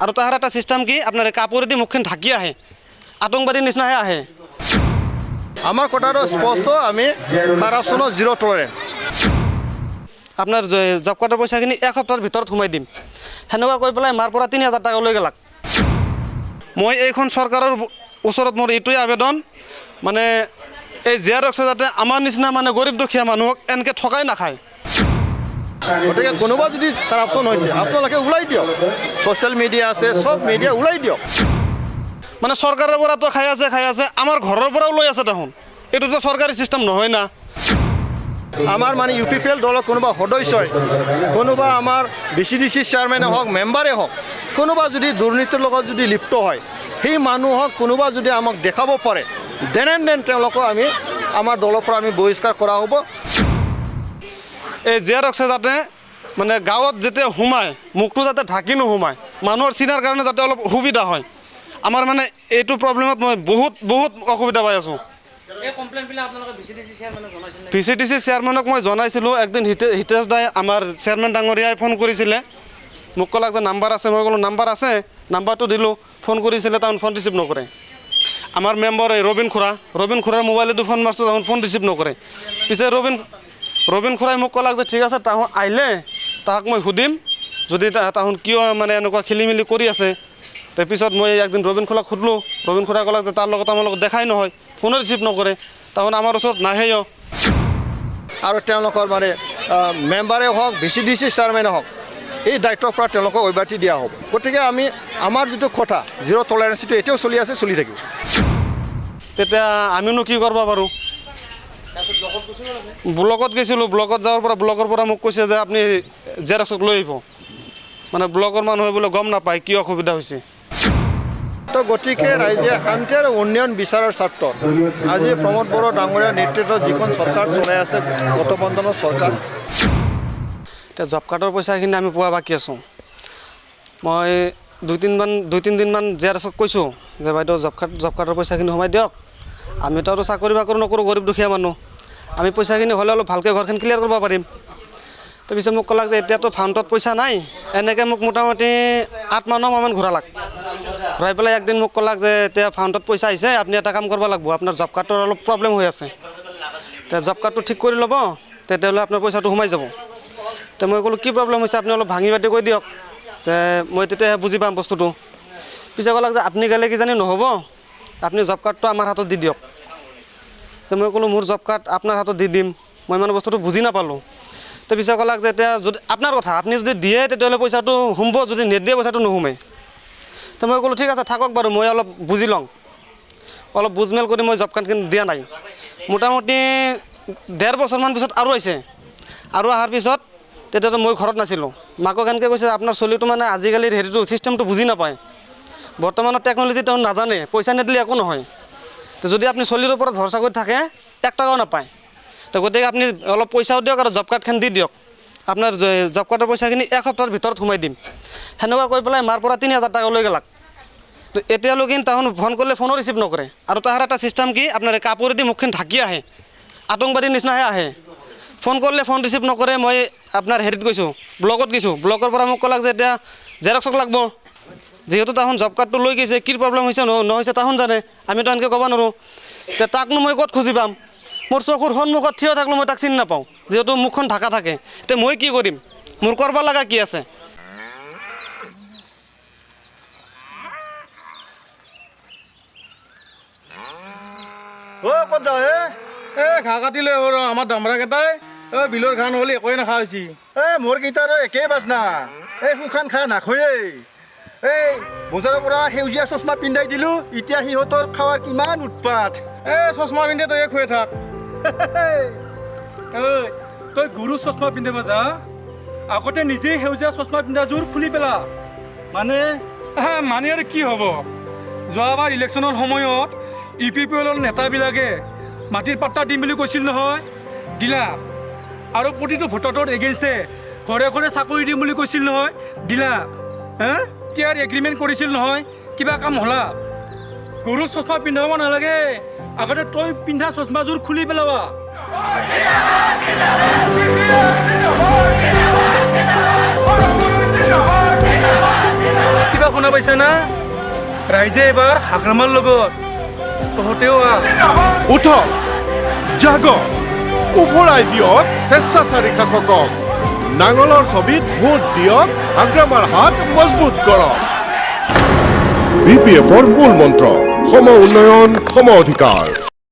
আৰু তাহাৰ এটা চিষ্টেম কি আপোনাৰ কাপোৰেদি মুখখন ঢাকি আহে আতংকবাদীৰ নিচিনাহে আহে আমাৰ কথাটো স্পষ্ট আমি কাৰাপশ্যনৰ জিৰ' টলাৰেঞ্চ আপোনাৰ জব কাৰ্ডৰ পইচাখিনি এক সপ্তাহৰ ভিতৰত সোমাই দিম সেনেকুৱা কৈ পেলাই মাৰ পৰা ৩,০০০ টকা লৈ গেলাক মই এইখন চৰকাৰৰ ওচৰত মোৰ এইটোৱে আবেদন মানে এই জেৰক্সে যাতে আমাৰ নিচিনা মানে গৰীব দুখীয়া মানুহক এনেকৈ ঠকাই নাখায় গতিকে কোনোবা যদি কাৰাপশ্যন হৈছে আপোনালোকে ওলাই দিয়ক ছ'চিয়েল মিডিয়া আছে চব মিডিয়া ওলাই দিয়ক মানে চৰকাৰৰ পৰাতো খাই আছে আমাৰ ঘৰৰ পৰাও লৈ আছে দেখোন এইটোতো চৰকাৰী চিষ্টেম নহয় না আমাৰ মানে UPPL দলৰ কোনোবা সদস্যই কোনোবা আমাৰ BCDC চেয়াৰমেনে হওক মেম্বাৰে হওক কোনোবা যদি দুৰ্নীতিৰ লগত যদি লিপ্ত হয় সেই মানুহক কোনোবা যদি আমাক দেখাব পাৰে দেন তেওঁলোকক আমি আমাৰ দলৰ পৰা আমি বহিষ্কাৰ কৰা হ'ব এই জেৰক্সে যাতে মানে গাঁৱত যেতিয়া সোমায় মুখটো যাতে ঢাকি নোসোমায় মানুহৰ চিনাৰ কাৰণে যাতে অলপ সুবিধা হয় আমাৰ মানে এইটো প্ৰব্লেমত মই বহুত অসুবিধা পাই আছোঁ VCDC চেয়াৰমেনক মই জনাইছিলোঁ একদিন হিতেশ দাই আমাৰ চেয়াৰমেন ডাঙৰীয়াই ফোন কৰিছিলে মোক ক'লাক যে নাম্বাৰ আছে মই ক'লোঁ নাম্বাৰ আছে নাম্বাৰটো দিলোঁ ফোন কৰিছিলে তাহোন ফোন ৰিচিভ নকৰে আমাৰ মেম্বাৰ এই ৰবীন খুৰাৰ মোবাইলেদি ফোন মাৰছোঁ তাহোন ফোন ৰিচিভ নকৰে পিছে ৰবীন খুৰাই মোক ক'লাক যে ঠিক আছে তাহোন আহিলে তাহাক মই সুধিম যদি তাহোন কিয় মানে এনেকুৱা খেলি মেলি কৰি আছে তাৰপিছত মই একদিন ৰবীন খুৰাক সুধিলোঁ ৰবীন খুৰাই ক'লাক যে তাৰ লগত আমাৰ লগত দেখাই নহয় ফোনো ৰিচিভ নকৰে তাহোন আমাৰ ওচৰত নাহেও আৰু তেওঁলোকৰ মানে মেম্বাৰে হওক VCDC চেয়াৰমেনে হওক এই দায়িত্বৰ পৰা তেওঁলোকক অব্যাহতি দিয়া হ'ব গতিকে আমি আমাৰ যিটো কথা জিৰ' টলাৰেঞ্চ সেইটো এতিয়াও চলি আছে চলি থাকিব তেতিয়া আমিনো কি কৰিব পাৰোঁ ব্লকত গৈছিলোঁ ব্লকত যোৱাৰ পৰা ব্লকৰ পৰা মোক কৈছে যে আপুনি জেৰক্সক লৈ আহিব মানে ব্লকৰ মানুহে বোলে গম নাপায় কি অসুবিধা হৈছে তো গতিকে ৰাইজে শান্তি আৰু উন্নয়ন বিচাৰৰ স্বাৰ্থত আজি প্ৰমোদ বড়ো ডাঙৰীয়াৰ নেতৃত্বত যিখন চৰকাৰ চলাই আছে গঠবন্ধনৰ চৰকাৰ এতিয়া জব কাৰ্ডৰ পইচাখিনি আমি পোৱা বাকী আছোঁ মই দুই তিনিদিনমান জেৰক্সক কৈছোঁ যে বাইদেউ জব কাৰ্ডৰ পইচাখিনি সোমাই দিয়ক আমিতো আৰু চাকৰি বাকৰি নকৰোঁ গৰীব দুখীয়া মানুহ আমি পইচাখিনি হ'লে অলপ ভালকৈ ঘৰখন ক্লিয়াৰ কৰিব পাৰিম তাৰপিছত মোক ক'লাক যে এতিয়াতো ফাণ্ডত পইচা নাই এনেকৈ মোক মোটামুটি 8 মাহমান ঘূৰাই পেলাই একদিন মোক ক'লাক যে এতিয়া ফাণ্ডত পইচা আহিছে আপুনি এটা কাম কৰিব লাগিব আপোনাৰ জব কাৰ্ডৰ অলপ প্ৰব্লেম হৈ আছে এতিয়া জব কাৰ্ডটো ঠিক কৰি ল'ব তেতিয়াহ'লে আপোনাৰ পইচাটো সোমাই যাব তো মই ক'লোঁ কি প্ৰব্লেম হৈছে আপুনি অলপ ভাঙি পাতি কৈ দিয়ক যে মই তেতিয়াহে বুজি পাম বস্তুটো পিছে ক'লাক যে আপুনি গ'লে কিজানি নহ'ব আপুনি জব কাৰ্ডটো আমাৰ হাতত দি দিয়ক তো মই ক'লোঁ মোৰ জব কাৰ্ড আপোনাৰ হাতত দি দিম মই মানে বস্তুটো বুজি নাপালোঁ তো পিছে ক'লাক যে এতিয়া যদি আপোনাৰ কথা আপুনি যদি দিয়ে তেতিয়াহ'লে পইচাটো সোমাব যদি নিদিয়ে পইচাটো নোসোমাই তো মই ক'লোঁ ঠিক আছে থাকক বাৰু মই অলপ বুজি লওঁ অলপ বুজমেল কৰি মই জব কাৰ্ডখিনি দিয়া নাই মোটামুটি 1.5 বছৰমান পিছত আৰু আহিছে আৰু অহাৰ পিছত তেতিয়াতো মই ঘৰত নাছিলোঁ মাকক এনেকৈ কৈছে আপোনাৰ চলিটো মানে আজিকালিৰ হেৰিটো চিষ্টেমটো বুজি নাপায় বৰ্তমানৰ টেকন'লজি তেওঁ নাজানে পইচা নিদিলে একো নহয় তো যদি আপুনি চলিৰ ওপৰত ভৰসা কৰি থাকে 1 টকাও নাপায় তো গতিকে আপুনি অলপ পইচাও দিয়ক আৰু জব কাৰ্ডখন দি দিয়ক আপোনাৰ জব কাৰ্ডৰ পইচাখিনি এক সপ্তাহৰ ভিতৰত সোমাই দিম সেনেকুৱা কৈ পেলাই মাৰ পৰা ৩,০০০ টকা লৈ গেলাক তো এতিয়ালৈকে তাহোন ফোন কৰিলে ফোনো ৰিচিভ নকৰে আৰু তাহাৰ এটা চিষ্টেম কি আপোনাৰ কাপোৰেদি মুখখন ঢাকি আহে আতংকবাদীৰ নিচিনাহে আহে ফোন কৰিলে ফোন ৰিচিভ নকৰে মই আপোনাৰ হেৰিত গৈছোঁ ব্লকত গৈছোঁ ব্লকৰ পৰা মোক ক'লাক যে এতিয়া জেৰক্সক লাগিব যিহেতু তাহোন জব কাৰ্ডটো লৈ গৈছে কি প্ৰব্লেম হৈছে নহৈছে তাহোন জানে আমিতো এনেকৈ ক'ব নোৱাৰোঁ এতিয়া তাকনো মই ক'ত খুজি পাম মোৰ চকুৰ সন্মুখত থিয় থাকিলেও মই তাক চিনি নাপাওঁ যিহেতু মুখখন ঢাকা থাকে এতিয়া মই কি কৰিম মোৰ কৰিব লগা কি আছে ক'ত যাওঁ ঘাঁহ কাটি লৈ আমাৰ দামৰাকেইটাই বিলৰ ঘাঁহ নহ'লে একোৱে নাখা হৈছে মোৰ কেইটাৰো একেই বাজনা শুকান খা নাখয়েই বজাৰৰ পৰা সেউজীয়া চশমা পিন্ধাই দিলোঁ এতিয়া সিহঁতৰ খাৱাৰ কিমান উৎপাত চশমা পিন্ধে তই খুৱাই থাক তই গুৰু চশমা পিন্ধিব যা আগতে নিজেই সেউজীয়া চশমা পিন্ধাযোৰ খুলি পেলা মানে আৰু কি হ'ব যোৱাবাৰ ইলেকশ্যনৰ সময়ত UPPL নেতাবিলাকে মাটিৰ পাট্টা দিম বুলি কৈছিল নহয় দিলা আৰু প্ৰতিটো ভোটৰ এগেইনষ্টে ঘৰে ঘৰে চাকৰি দিম বুলি কৈছিল নহয় দিলা তিয়াৰ এগ্ৰিমেণ্ট কৰিছিল নহয় কিবা কাম হ'লা গৰু চশমা পিন্ধাব নালাগে আগতে তই পিন্ধা চশমাযোৰ খুলি পেলাবা জিন্দাবাদ কিবা শুনা পাইছা না ৰাইজে এবাৰ হাগ্ৰামাৰ লগত তহঁতেও আহ উঠক জাগক উফৰাই দিয়ক স্বেচ্ছাচাৰী শাসকক নাঙলৰ ছবিত ভোট দিয়ক হাগ্ৰামাৰ হাত মজবুত কৰক BPFৰ মূল মন্ত্ৰ সম উন্নয়ন সম অধিকাৰ